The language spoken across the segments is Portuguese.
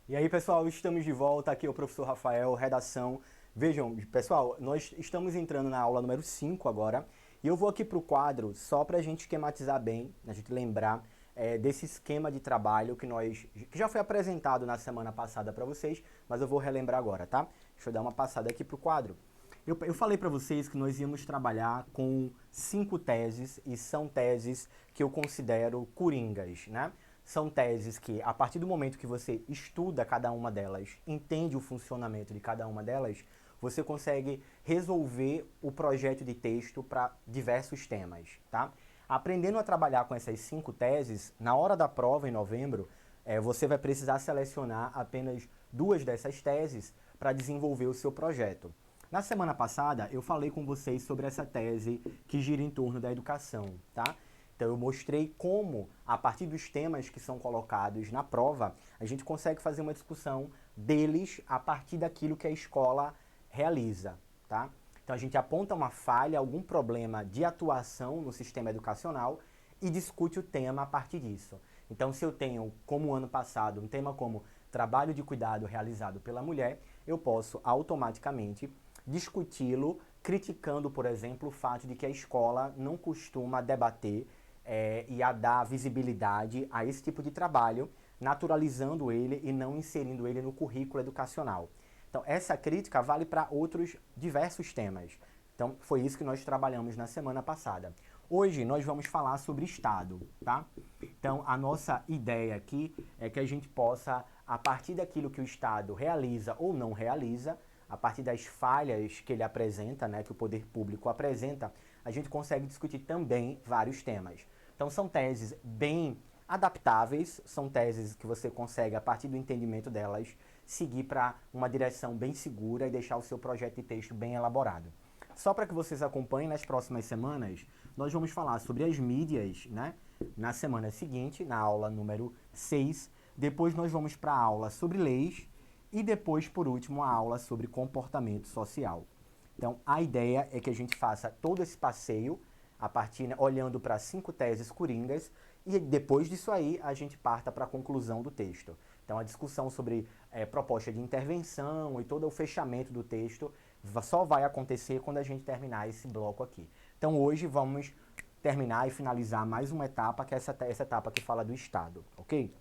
E aí, pessoal, estamos de volta. Aqui é o professor Rafael, redação. Vejam, pessoal, nós estamos entrando na aula número 5 agora. E eu vou aqui para o quadro só para a gente esquematizar bem, a gente lembrar desse esquema de trabalho que já foi apresentado na semana passada para vocês, mas eu vou relembrar agora, tá? Deixa eu dar uma passada aqui para o quadro. Eu falei para vocês que nós íamos trabalhar com 5 teses, e são teses que eu considero coringas, né? São teses que, a partir do momento que você estuda cada uma delas, entende o funcionamento de cada uma delas, você consegue resolver o projeto de texto para diversos temas, tá? Aprendendo a trabalhar com essas 5 teses, na hora da prova, em novembro, você vai precisar selecionar apenas 2 dessas teses para desenvolver o seu projeto. Na semana passada, eu falei com vocês sobre essa tese que gira em torno da educação, tá? Então eu mostrei como, a partir dos temas que são colocados na prova, a gente consegue fazer uma discussão deles a partir daquilo que a escola realiza, tá? Então a gente aponta uma falha, algum problema de atuação no sistema educacional e discute o tema a partir disso. Então se eu tenho, como ano passado, um tema como trabalho de cuidado realizado pela mulher, eu posso automaticamente discuti-lo criticando, por exemplo, o fato de que a escola não costuma debater e a dar visibilidade a esse tipo de trabalho, naturalizando ele e não inserindo ele no currículo educacional. Então, essa crítica vale para outros diversos temas. Então, foi isso que nós trabalhamos na semana passada. Hoje, nós vamos falar sobre Estado, tá? Então, a nossa ideia aqui é que a gente possa, a partir daquilo que o Estado realiza ou não realiza, a partir das falhas que ele apresenta, né, que o poder público apresenta, a gente consegue discutir também vários temas. Então são teses bem adaptáveis, são teses que você consegue, a partir do entendimento delas, seguir para uma direção bem segura e deixar o seu projeto de texto bem elaborado. Só para que vocês acompanhem, nas próximas semanas, nós vamos falar sobre as mídias, né? Na semana seguinte, na aula número 6. Depois nós vamos para a aula sobre leis e depois, por último, a aula sobre comportamento social. Então, a ideia é que a gente faça todo esse passeio a partir, olhando para 5 teses coringas, e depois disso aí a gente parta para a conclusão do texto. Então a discussão sobre proposta de intervenção e todo o fechamento do texto só vai acontecer quando a gente terminar esse bloco aqui. Então hoje vamos terminar e finalizar mais uma etapa, que é essa etapa que fala do Estado, ok?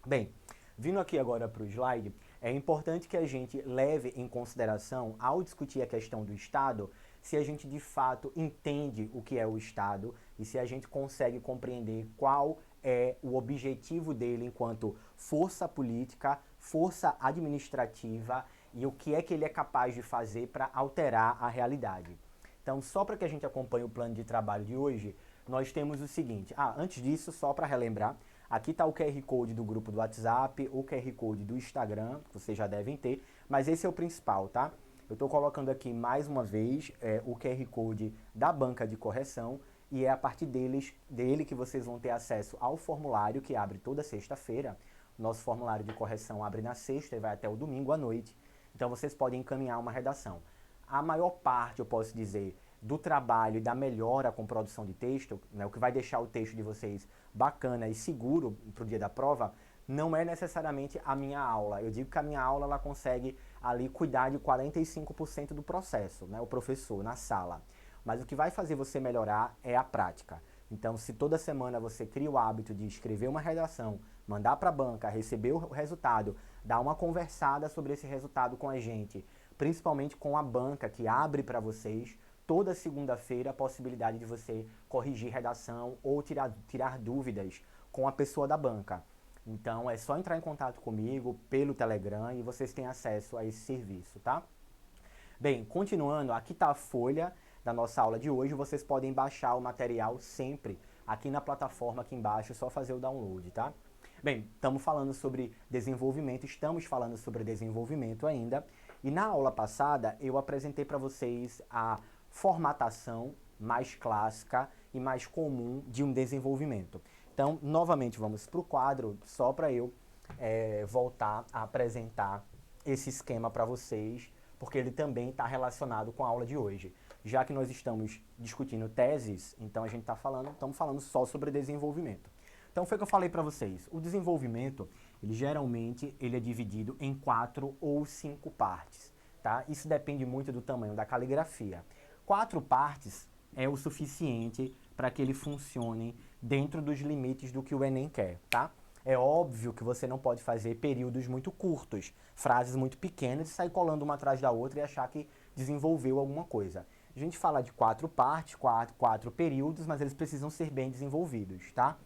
Bem, vindo aqui agora para o slide, é importante que a gente leve em consideração, ao discutir a questão do Estado, se a gente de fato entende o que é o Estado e se a gente consegue compreender qual é o objetivo dele enquanto força política, força administrativa e o que é que ele é capaz de fazer para alterar a realidade. Então, só para que a gente acompanhe o plano de trabalho de hoje, nós temos o seguinte. Antes disso, só para relembrar, aqui está o QR Code do grupo do WhatsApp, o QR Code do Instagram, que vocês já devem ter, mas esse é o principal, tá? Eu estou colocando aqui mais uma vez o QR Code da banca de correção e é a partir dele que vocês vão ter acesso ao formulário que abre toda sexta-feira. Nosso formulário de correção abre na sexta e vai até o domingo à noite. Então vocês podem encaminhar uma redação. A maior parte, eu posso dizer, do trabalho e da melhora com produção de texto, né, o que vai deixar o texto de vocês bacana e seguro para o dia da prova, não é necessariamente a minha aula. Eu digo que a minha aula ela consegue ali cuidar de 45% do processo, né, o professor na sala. Mas o que vai fazer você melhorar é a prática. Então, se toda semana você cria o hábito de escrever uma redação, mandar para a banca, receber o resultado, dar uma conversada sobre esse resultado com a gente, principalmente com a banca que abre para vocês toda segunda-feira a possibilidade de você corrigir redação ou tirar dúvidas com a pessoa da banca. Então é só entrar em contato comigo pelo Telegram e vocês têm acesso a esse serviço, tá? Bem, continuando, aqui está a folha da nossa aula de hoje. Vocês podem baixar o material sempre aqui na plataforma aqui embaixo, é só fazer o download, tá? Bem, estamos falando sobre desenvolvimento ainda. E na aula passada eu apresentei para vocês a formatação mais clássica e mais comum de um desenvolvimento. Então, novamente, vamos para o quadro, só para eu voltar a apresentar esse esquema para vocês, porque ele também está relacionado com a aula de hoje. Já que nós estamos discutindo teses, então a gente estamos falando só sobre desenvolvimento. Então foi o que eu falei para vocês. O desenvolvimento, ele é dividido em 4 ou 5 partes, tá? Isso depende muito do tamanho da caligrafia. 4 partes é o suficiente para que ele funcione dentro dos limites do que o Enem quer, tá? É óbvio que você não pode fazer períodos muito curtos, frases muito pequenas e sair colando uma atrás da outra e achar que desenvolveu alguma coisa. A gente fala de 4 partes, 4 períodos, mas eles precisam ser bem desenvolvidos, tá?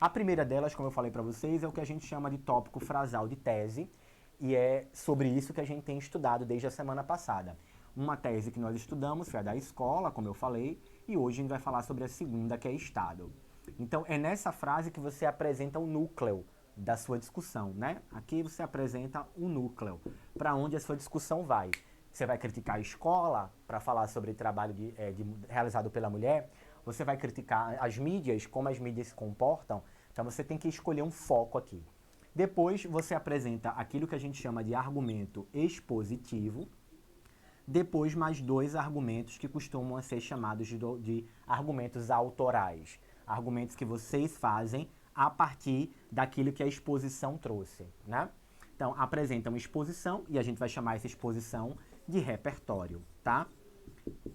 A primeira delas, como eu falei para vocês, é o que a gente chama de tópico frasal de tese, e é sobre isso que a gente tem estudado desde a semana passada. Uma tese que nós estudamos foi a da escola, como eu falei, e hoje a gente vai falar sobre a segunda, que é Estado. Então, é nessa frase que você apresenta o núcleo da sua discussão, né? Aqui você apresenta o núcleo, para onde a sua discussão vai. Você vai criticar a escola para falar sobre trabalho realizado pela mulher. Você vai criticar as mídias, como as mídias se comportam. Então você tem que escolher um foco aqui. Depois você apresenta aquilo que a gente chama de argumento expositivo. Depois mais 2 argumentos que costumam ser chamados de argumentos autorais. Argumentos que vocês fazem a partir daquilo que a exposição trouxe, né? Então apresenta uma exposição e a gente vai chamar essa exposição de repertório, tá?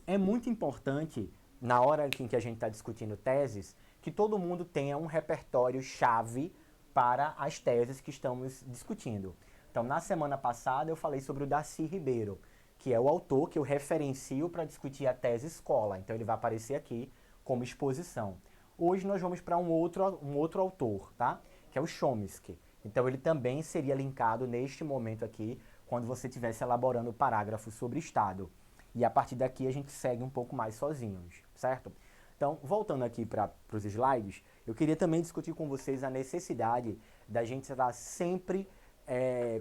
É muito importante, na hora em que a gente está discutindo teses, que todo mundo tenha um repertório-chave para as teses que estamos discutindo. Então, na semana passada, eu falei sobre o Darcy Ribeiro, que é o autor que eu referencio para discutir a tese escola. Então, ele vai aparecer aqui como exposição. Hoje, nós vamos para um outro autor, tá? Que é o Chomsky. Então, ele também seria linkado neste momento aqui, quando você estivesse elaborando o parágrafo sobre Estado. E a partir daqui a gente segue um pouco mais sozinhos, certo? Então, voltando aqui para os slides, eu queria também discutir com vocês a necessidade da gente estar sempre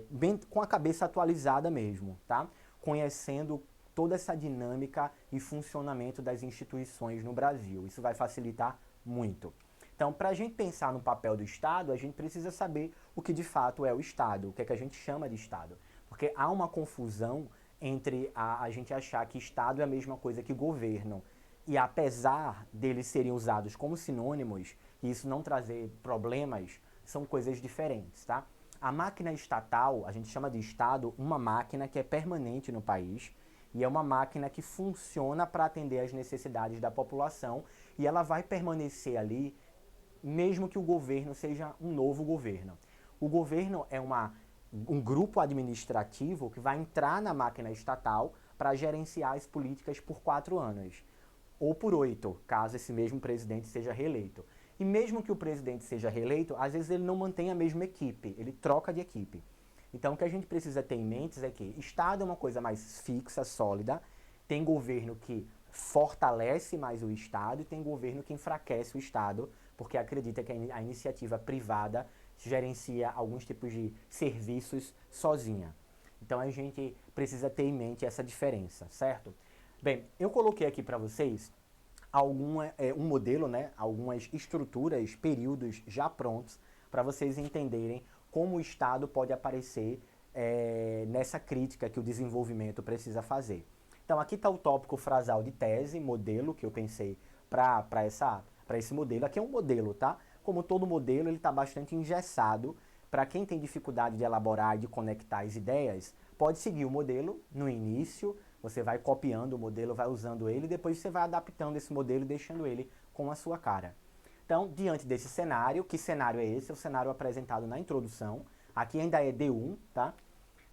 bem com a cabeça atualizada mesmo, tá? Conhecendo toda essa dinâmica e funcionamento das instituições no Brasil. Isso vai facilitar muito. Então, para a gente pensar no papel do Estado, a gente precisa saber o que de fato é o Estado, o que é que a gente chama de Estado. Porque há uma confusão entre a gente achar que Estado é a mesma coisa que governo. E apesar deles serem usados como sinônimos, e isso não trazer problemas, são coisas diferentes, tá? A máquina estatal, a gente chama de Estado uma máquina que é permanente no país e é uma máquina que funciona para atender às necessidades da população e ela vai permanecer ali mesmo que o governo seja um novo governo. O governo é um grupo administrativo que vai entrar na máquina estatal para gerenciar as políticas por 4 anos. Ou por 8, caso esse mesmo presidente seja reeleito. E mesmo que o presidente seja reeleito, às vezes ele não mantém a mesma equipe, ele troca de equipe. Então o que a gente precisa ter em mente é que Estado é uma coisa mais fixa, sólida, tem governo que fortalece mais o Estado e tem governo que enfraquece o Estado, porque acredita que a iniciativa privada gerencia alguns tipos de serviços sozinha. Então a gente precisa ter em mente essa diferença, certo? Bem, eu coloquei aqui para vocês um modelo, né, algumas estruturas, períodos já prontos para vocês entenderem como o Estado pode aparecer nessa crítica que o desenvolvimento precisa fazer. Então aqui está o tópico frasal de tese, modelo que eu pensei para esse modelo. Aqui é um modelo, tá? Como todo modelo, ele está bastante engessado. Para quem tem dificuldade de elaborar e de conectar as ideias, pode seguir o modelo no início, você vai copiando o modelo, vai usando ele, e depois você vai adaptando esse modelo e deixando ele com a sua cara. Então, diante desse cenário, que cenário é esse? É o cenário apresentado na introdução. Aqui ainda é D1, tá?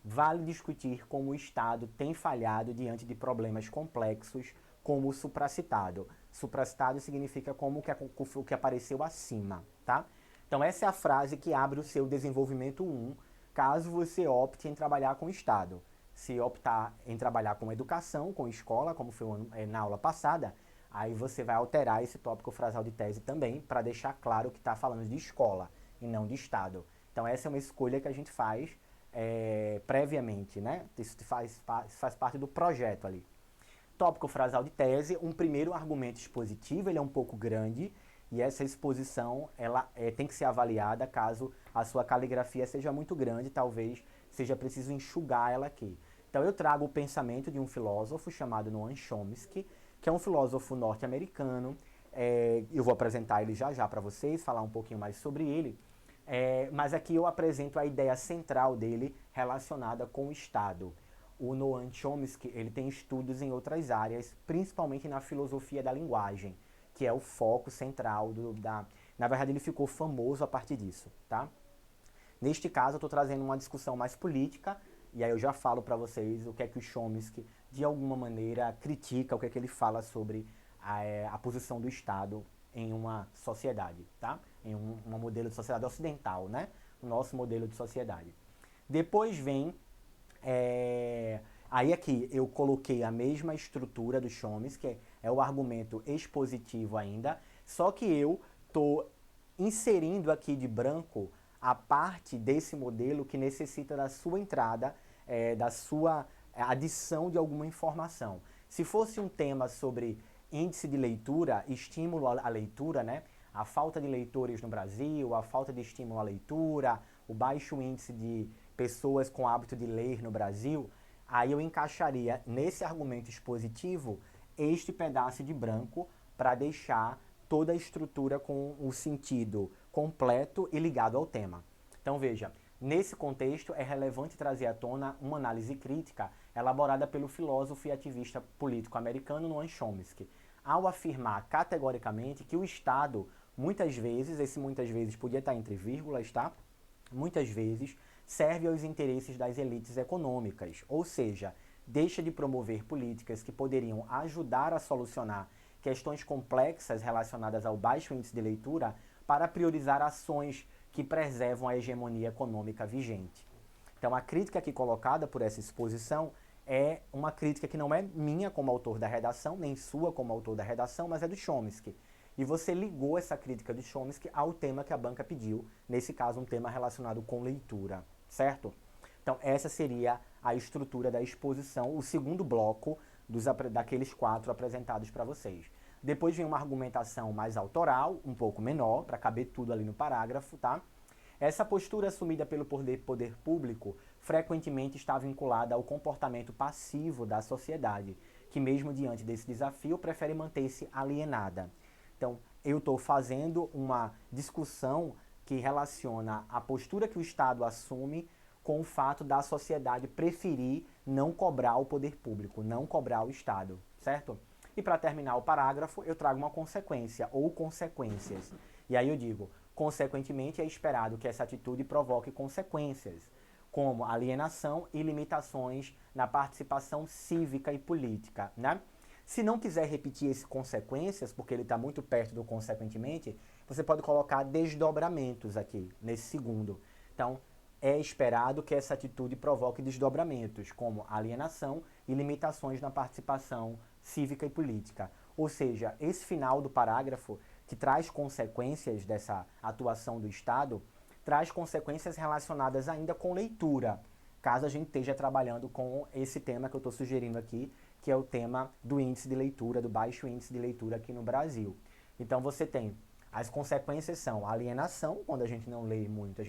Vale discutir como o Estado tem falhado diante de problemas complexos, como o supracitado. Supracitado significa como o que apareceu acima, tá? Então essa é a frase que abre o seu desenvolvimento 1, caso você opte em trabalhar com o Estado. Se optar em trabalhar com educação, com escola, como foi na aula passada, aí você vai alterar esse tópico frasal de tese também, para deixar claro que está falando de escola e não de Estado. Então essa é uma escolha que a gente faz previamente, né? Isso faz parte do projeto ali. Tópico frasal de tese, um primeiro argumento expositivo, ele é um pouco grande, e essa exposição ela tem que ser avaliada caso a sua caligrafia seja muito grande, talvez seja preciso enxugar ela aqui. Então eu trago o pensamento de um filósofo chamado Noam Chomsky, que é um filósofo norte-americano, Eu vou apresentar ele já já para vocês, falar um pouquinho mais sobre ele. Mas aqui eu apresento a ideia central dele relacionada com o Estado. O Noam Chomsky, ele tem estudos em outras áreas, principalmente na filosofia da linguagem, que é o foco central Na verdade, ele ficou famoso a partir disso, tá? Neste caso, eu estou trazendo uma discussão mais política, e aí eu já falo para vocês o que é que o Chomsky, de alguma maneira, critica, o que é que ele fala sobre a posição do Estado em uma sociedade, tá? Em um modelo de sociedade ocidental, né? O nosso modelo de sociedade. Depois vem... Aí aqui eu coloquei a mesma estrutura do Chomsky, que é o argumento expositivo ainda, só que eu estou inserindo aqui de branco a parte desse modelo que necessita da sua entrada, da sua adição de alguma informação. Se fosse um tema sobre índice de leitura, estímulo à leitura, né? A falta de leitores no Brasil, a falta de estímulo à leitura, o baixo índice de pessoas com hábito de ler no Brasil, aí eu encaixaria nesse argumento expositivo este pedaço de branco para deixar toda a estrutura com o sentido completo e ligado ao tema. Então veja, nesse contexto é relevante trazer à tona uma análise crítica elaborada pelo filósofo e ativista político americano Noam Chomsky, ao afirmar categoricamente que o Estado, muitas vezes, esse muitas vezes podia estar entre vírgulas, tá? Muitas vezes serve aos interesses das elites econômicas, ou seja, deixa de promover políticas que poderiam ajudar a solucionar questões complexas relacionadas ao baixo índice de leitura para priorizar ações que preservam a hegemonia econômica vigente. Então, a crítica aqui colocada por essa exposição é uma crítica que não é minha como autor da redação, nem sua como autor da redação, mas é do Chomsky. E você ligou essa crítica de Chomsky ao tema que a banca pediu, nesse caso um tema relacionado com leitura, certo? Então essa seria a estrutura da exposição, o segundo bloco daqueles 4 apresentados para vocês. Depois vem uma argumentação mais autoral, um pouco menor, para caber tudo ali no parágrafo, tá? Essa postura assumida pelo poder público frequentemente está vinculada ao comportamento passivo da sociedade, que mesmo diante desse desafio prefere manter-se alienada. Então, eu estou fazendo uma discussão que relaciona a postura que o Estado assume com o fato da sociedade preferir não cobrar o poder público, não cobrar o Estado, certo? E para terminar o parágrafo, eu trago uma consequência ou consequências. E aí eu digo, consequentemente, é esperado que essa atitude provoque consequências, como alienação e limitações na participação cívica e política, né? Se não quiser repetir esse consequências, porque ele está muito perto do consequentemente, você pode colocar desdobramentos aqui, nesse segundo. Então, é esperado que essa atitude provoque desdobramentos, como alienação e limitações na participação cívica e política. Ou seja, esse final do parágrafo, que traz consequências dessa atuação do Estado, traz consequências relacionadas ainda com leitura, caso a gente esteja trabalhando com esse tema que eu estou sugerindo aqui, que é o tema do índice de leitura, do baixo índice de leitura aqui no Brasil. Então você tem, as consequências são alienação, quando a gente não lê muito,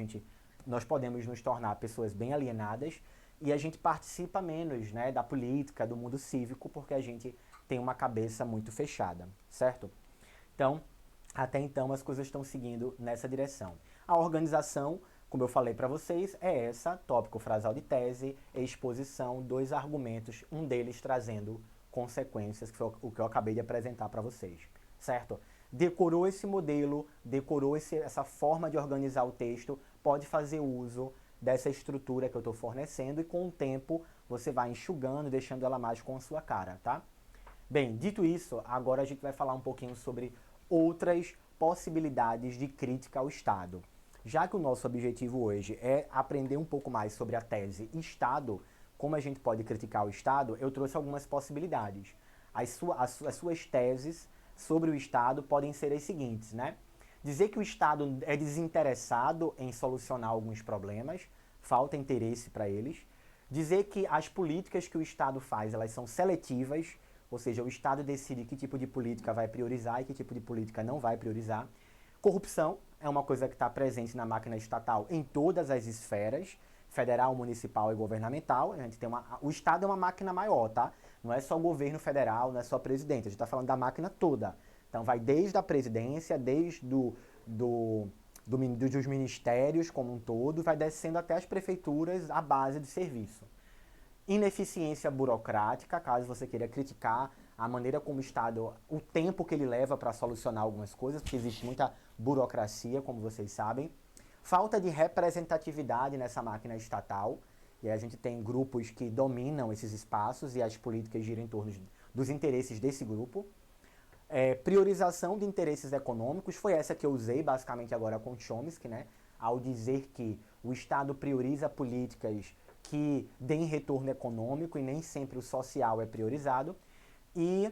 nós podemos nos tornar pessoas bem alienadas e a gente participa menos, né, da política, do mundo cívico, porque a gente tem uma cabeça muito fechada, certo? Então, até então as coisas estão seguindo nessa direção. A organização, como eu falei para vocês, é essa, tópico frasal de tese, exposição, 2 argumentos, um deles trazendo consequências, que foi o que eu acabei de apresentar para vocês, certo? Decorou esse modelo, decorou essa forma de organizar o texto, pode fazer uso dessa estrutura que eu estou fornecendo e com o tempo você vai enxugando, deixando ela mais com a sua cara, tá? Bem, dito isso, agora a gente vai falar um pouquinho sobre outras possibilidades de crítica ao Estado. Já que o nosso objetivo hoje é aprender um pouco mais sobre a tese Estado, como a gente pode criticar o Estado, eu trouxe algumas possibilidades. As suas teses sobre o Estado podem ser as seguintes, né? Dizer que o Estado é desinteressado em solucionar alguns problemas, falta interesse para eles. Dizer que as políticas que o Estado faz, elas são seletivas, ou seja, o Estado decide que tipo de política vai priorizar e que tipo de política não vai priorizar. Corrupção é uma coisa que está presente na máquina estatal em todas as esferas, federal, municipal e governamental. A gente tem o Estado é uma máquina maior, tá? Não é só o governo federal, não é só o presidente. A gente está falando da máquina toda. Então vai desde a presidência, desde dos ministérios como um todo, vai descendo até as prefeituras, a base de serviço. Ineficiência burocrática, caso você queira criticar a maneira como o Estado, o tempo que ele leva para solucionar algumas coisas, porque existe muita burocracia, como vocês sabem. Falta de representatividade nessa máquina estatal, e a gente tem grupos que dominam esses espaços e as políticas giram em torno dos interesses desse grupo. Priorização de interesses econômicos, foi essa que eu usei basicamente agora com Chomsky, né? Ao dizer que o Estado prioriza políticas que deem retorno econômico e nem sempre o social é priorizado. E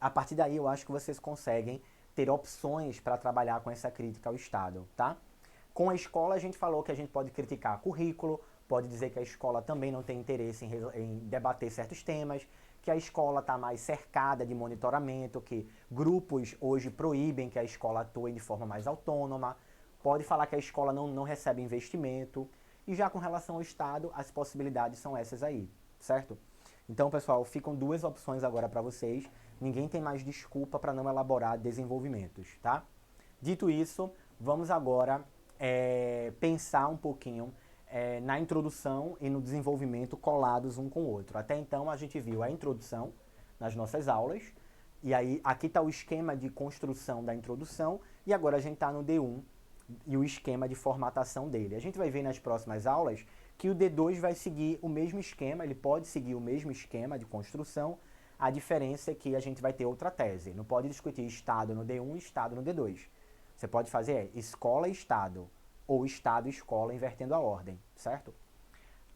a partir daí eu acho que vocês conseguem ter opções para trabalhar com essa crítica ao Estado, tá? Com a escola a gente falou que a gente pode criticar currículo, pode dizer que a escola também não tem interesse em debater certos temas, que a escola está mais cercada de monitoramento, que grupos hoje proíbem que a escola atue de forma mais autônoma, pode falar que a escola não recebe investimento, e já com relação ao Estado, as possibilidades são essas aí, certo? Então, pessoal, ficam duas opções agora para vocês, ninguém tem mais desculpa para não elaborar desenvolvimentos, tá? Dito isso, vamos agora pensar um pouquinho na introdução e no desenvolvimento colados um com o outro. Até então a gente viu a introdução nas nossas aulas, e aí aqui está o esquema de construção da introdução, e agora a gente está no D1 e o esquema de formatação dele. A gente vai ver nas próximas aulas que o D2 vai seguir o mesmo esquema, ele pode seguir o mesmo esquema de construção, a diferença é que a gente vai ter outra tese. Não pode discutir Estado no D1 e Estado no D2. Você pode fazer escola e Estado, ou Estado e escola, invertendo a ordem, certo?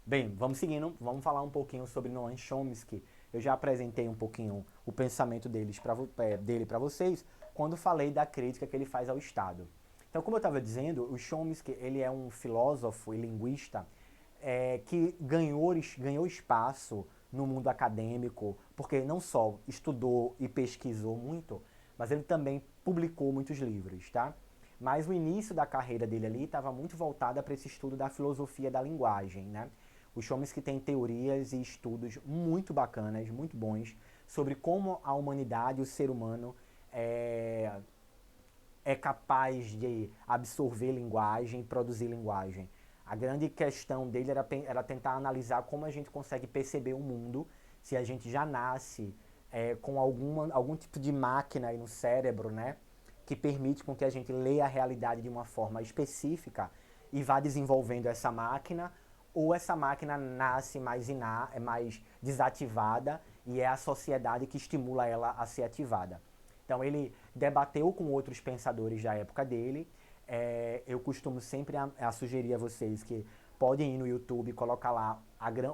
Bem, vamos seguindo, vamos falar um pouquinho sobre Noam Chomsky. Eu já apresentei um pouquinho o pensamento dele para vocês, quando falei da crítica que ele faz ao Estado. Então, como eu estava dizendo, o Chomsky ele é um filósofo e linguista que ganhou espaço no mundo acadêmico, porque não só estudou e pesquisou muito, mas ele também publicou muitos livros, tá? Mas o início da carreira dele ali estava muito voltada para esse estudo da filosofia da linguagem, né? O Chomsky tem teorias e estudos muito bacanas, muito bons, sobre como a humanidade, o ser humano, é capaz de absorver linguagem, produzir linguagem. A grande questão dele era tentar analisar como a gente consegue perceber o mundo, se a gente já nasce com algum tipo de máquina aí no cérebro, né, que permite com que a gente leia a realidade de uma forma específica e vá desenvolvendo essa máquina, ou essa máquina nasce mais desativada e é a sociedade que estimula ela a ser ativada. Então ele debateu com outros pensadores da época dele. Eu costumo sempre a sugerir a vocês que podem ir no YouTube e colocar lá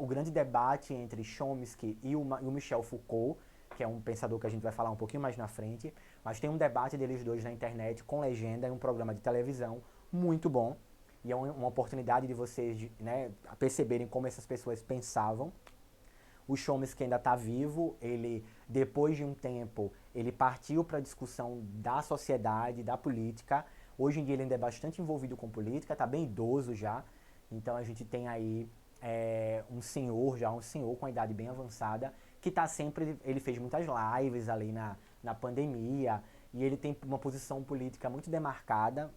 o grande debate entre Chomsky e o Michel Foucault, que é um pensador que a gente vai falar um pouquinho mais na frente, mas tem um debate deles dois na internet com legenda em um programa de televisão muito bom, e é uma oportunidade de vocês perceberem como essas pessoas pensavam. O Chomsky ainda está vivo, ele, depois de um tempo, ele partiu para a discussão da sociedade, da política. Hoje em dia ele ainda é bastante envolvido com política, está bem idoso já. Então a gente tem aí um senhor com a idade bem avançada, que está sempre, ele fez muitas lives ali na pandemia, e ele tem uma posição política muito demarcada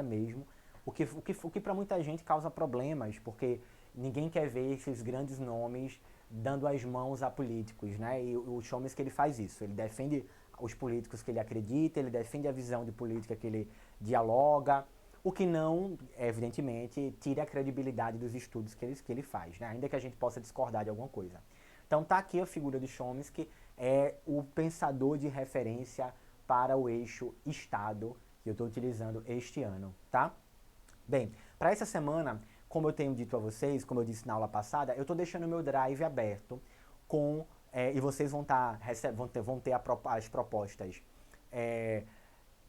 mesmo, o que para muita gente causa problemas, porque ninguém quer ver esses grandes nomes dando as mãos a políticos, né? E o Chomsky ele faz isso, ele defende os políticos que ele acredita, ele defende a visão de política que ele dialoga, o que não, evidentemente, tira a credibilidade dos estudos que ele faz, né? Ainda que a gente possa discordar de alguma coisa. Então tá aqui a figura de Chomsky, é o pensador de referência para o eixo Estado, que eu estou utilizando este ano, tá? Bem, para essa semana, como eu tenho dito a vocês, como eu disse na aula passada, eu estou deixando o meu Drive aberto e vocês vão ter as propostas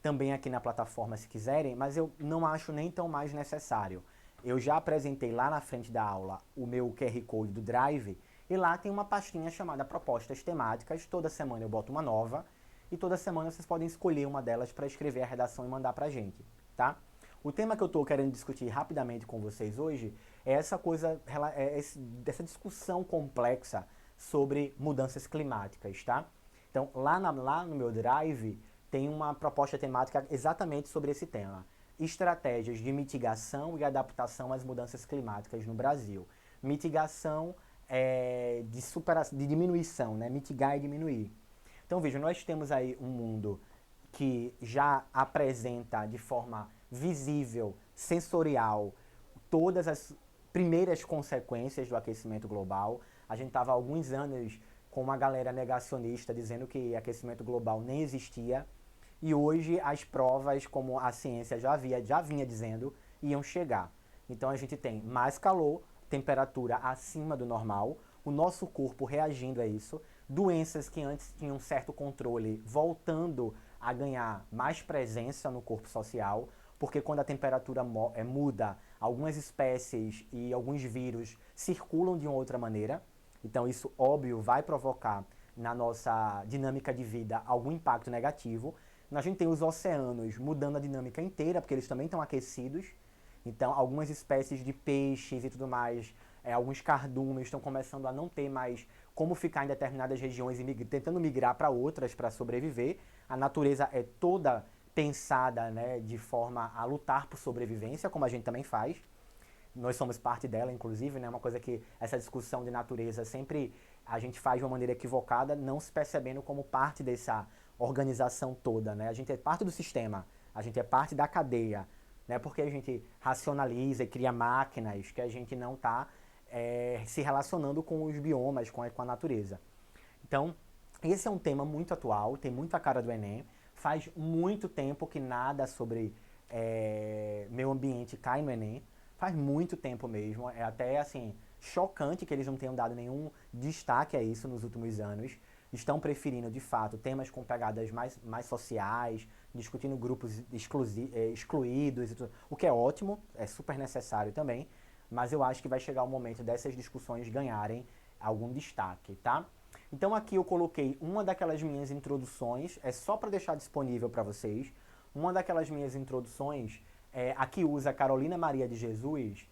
também aqui na plataforma se quiserem, mas eu não acho nem tão mais necessário. Eu já apresentei lá na frente da aula o meu QR Code do Drive, e lá tem uma pastinha chamada Propostas Temáticas. Toda semana eu boto uma nova, e toda semana vocês podem escolher uma delas para escrever a redação e mandar para a gente, tá? O tema que eu estou querendo discutir rapidamente com vocês hoje é essa coisa, dessa discussão complexa sobre mudanças climáticas, tá? Então, lá no meu Drive, tem uma proposta temática exatamente sobre esse tema. Estratégias de mitigação e adaptação às mudanças climáticas no Brasil. Mitigação de diminuição, né? Mitigar e diminuir. Então, veja, nós temos aí um mundo que já apresenta de forma visível, sensorial, todas as primeiras consequências do aquecimento global. A gente estava há alguns anos com uma galera negacionista dizendo que aquecimento global nem existia. E hoje as provas, como a ciência já vinha dizendo, iam chegar. Então a gente tem mais calor, temperatura acima do normal, o nosso corpo reagindo a isso, doenças que antes tinham certo controle voltando a ganhar mais presença no corpo social, porque quando a temperatura muda, algumas espécies e alguns vírus circulam de uma outra maneira. Então isso, óbvio, vai provocar na nossa dinâmica de vida algum impacto negativo. A gente tem os oceanos mudando a dinâmica inteira, porque eles também estão aquecidos. Então, algumas espécies de peixes e tudo mais, alguns cardumes estão começando a não ter mais como ficar em determinadas regiões e tentando migrar para outras para sobreviver. A natureza é toda pensada, né, de forma a lutar por sobrevivência, como a gente também faz. Nós somos parte dela, inclusive, né? Uma coisa que essa discussão de natureza sempre a gente faz de uma maneira equivocada, não se percebendo como parte dessa organização toda, né? A gente é parte do sistema, a gente é parte da cadeia, né? Porque a gente racionaliza e cria máquinas que a gente não está se relacionando com os biomas, com a natureza. Então, esse é um tema muito atual, tem muito a cara do Enem. Faz muito tempo que nada sobre meio ambiente cai no Enem. Faz muito tempo mesmo. É até assim chocante que eles não tenham dado nenhum destaque a isso nos últimos anos. Estão preferindo, de fato, temas com pegadas mais sociais, discutindo grupos excluídos, e tudo, o que é ótimo, é super necessário também, mas eu acho que vai chegar o momento dessas discussões ganharem algum destaque, tá? Então aqui eu coloquei uma daquelas minhas introduções, é só para deixar disponível para vocês, uma daquelas minhas introduções, aqui usa Carolina Maria de Jesus,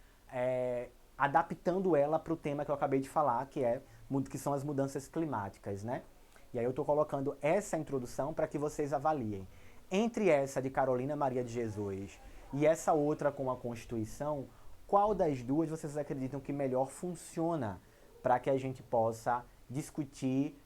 adaptando ela para o tema que eu acabei de falar, que são as mudanças climáticas, né? E aí eu estou colocando essa introdução para que vocês avaliem. Entre essa de Carolina Maria de Jesus e essa outra com a Constituição, qual das duas vocês acreditam que melhor funciona para que a gente possa discutir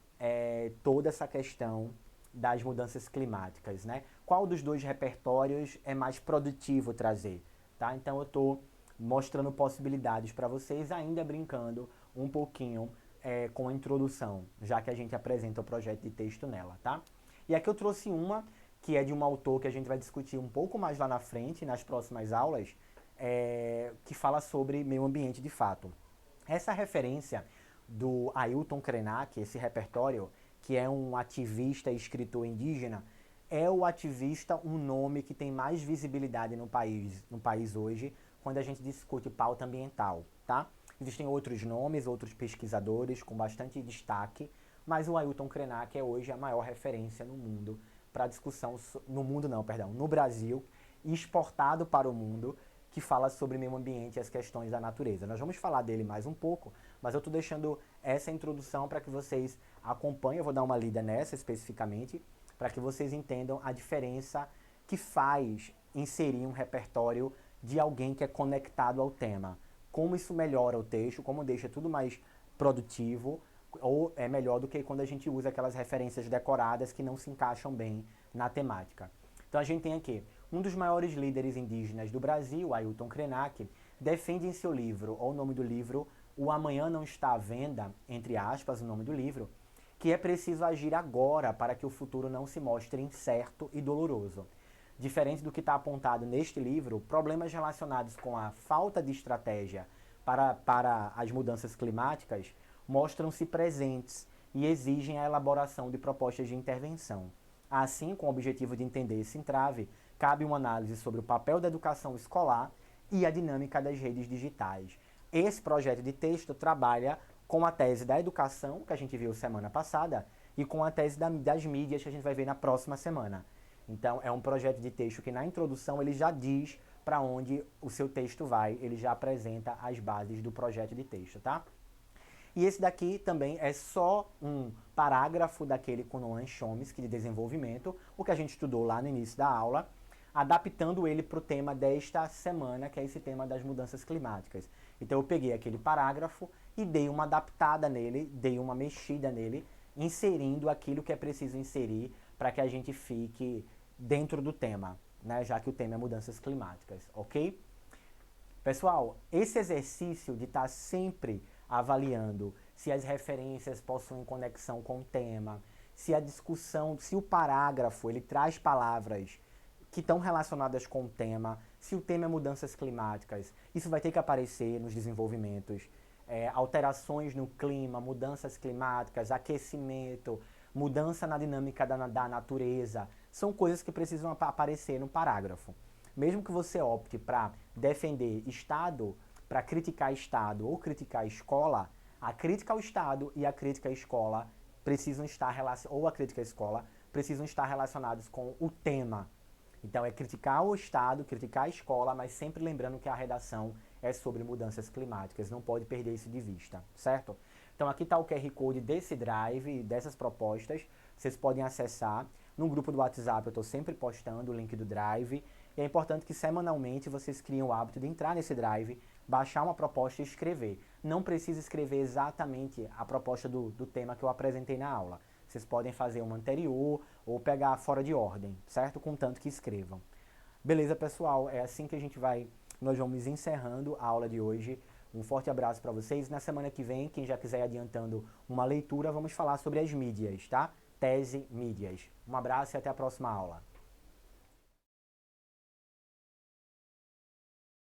toda essa questão das mudanças climáticas, né? Qual dos dois repertórios é mais produtivo trazer, tá? Então eu estou mostrando possibilidades para vocês, ainda brincando um pouquinho com a introdução, já que a gente apresenta o projeto de texto nela, tá? E aqui eu trouxe uma que é de um autor que a gente vai discutir um pouco mais lá na frente, nas próximas aulas, que fala sobre meio ambiente de fato. Essa referência do Ailton Krenak, esse repertório, que é um ativista e escritor indígena, é o ativista um nome que tem mais visibilidade no país hoje, quando a gente discute pauta ambiental, tá? Existem outros nomes, outros pesquisadores com bastante destaque, mas o Ailton Krenak é hoje a maior referência no mundo para discussão, no Brasil, exportado para o mundo, que fala sobre meio ambiente e as questões da natureza. Nós vamos falar dele mais um pouco, mas eu estou deixando essa introdução para que vocês acompanhem, eu vou dar uma lida nessa especificamente, para que vocês entendam a diferença que faz inserir um repertório de alguém que é conectado ao tema. Como isso melhora o texto, como deixa tudo mais produtivo, ou é melhor do que quando a gente usa aquelas referências decoradas que não se encaixam bem na temática. Então a gente tem aqui um dos maiores líderes indígenas do Brasil, Ailton Krenak, defende em seu livro, ou o nome do livro, O Amanhã Não Está à Venda, entre aspas, o nome do livro, que é preciso agir agora para que o futuro não se mostre incerto e doloroso. Diferente do que está apontado neste livro, problemas relacionados com a falta de estratégia para as mudanças climáticas mostram-se presentes e exigem a elaboração de propostas de intervenção. Assim, com o objetivo de entender esse entrave, cabe uma análise sobre o papel da educação escolar e a dinâmica das redes digitais. Esse projeto de texto trabalha com a tese da educação, que a gente viu semana passada, e com a tese das mídias, que a gente vai ver na próxima semana. Então, é um projeto de texto que na introdução ele já diz para onde o seu texto vai, ele já apresenta as bases do projeto de texto, tá? E esse daqui também é só um parágrafo daquele com Noam Chomsky de desenvolvimento, o que a gente estudou lá no início da aula, adaptando ele para o tema desta semana, que é esse tema das mudanças climáticas. Então eu peguei aquele parágrafo e dei uma adaptada nele, dei uma mexida nele, inserindo aquilo que é preciso inserir para que a gente fique dentro do tema, né? Já que o tema é mudanças climáticas, ok? Pessoal, esse exercício de estar sempre avaliando se as referências possuem conexão com o tema, se a discussão, se o parágrafo ele traz palavras que estão relacionadas com o tema, se o tema é mudanças climáticas, isso vai ter que aparecer nos desenvolvimentos. Alterações no clima, mudanças climáticas, aquecimento, mudança na dinâmica da natureza, são coisas que precisam aparecer no parágrafo. Mesmo que você opte para defender Estado, para criticar Estado ou criticar escola, a crítica ao Estado e a crítica à escola precisam estar ou a crítica à escola precisam estar relacionados com o tema. Então é criticar o Estado, criticar a escola, mas sempre lembrando que a redação é sobre mudanças climáticas, não pode perder isso de vista, certo? Então aqui está o QR Code desse drive, dessas propostas, vocês podem acessar. No grupo do WhatsApp eu estou sempre postando o link do drive, e é importante que semanalmente vocês criem o hábito de entrar nesse drive, baixar uma proposta e escrever. Não precisa escrever exatamente a proposta do tema que eu apresentei na aula. Vocês podem fazer uma anterior ou pegar fora de ordem, certo? Contanto que escrevam. Beleza, pessoal? É assim que nós vamos encerrando a aula de hoje. Um forte abraço para vocês. Na semana que vem, quem já quiser ir adiantando uma leitura, vamos falar sobre as mídias, tá? Tese mídias. Um abraço e até a próxima aula.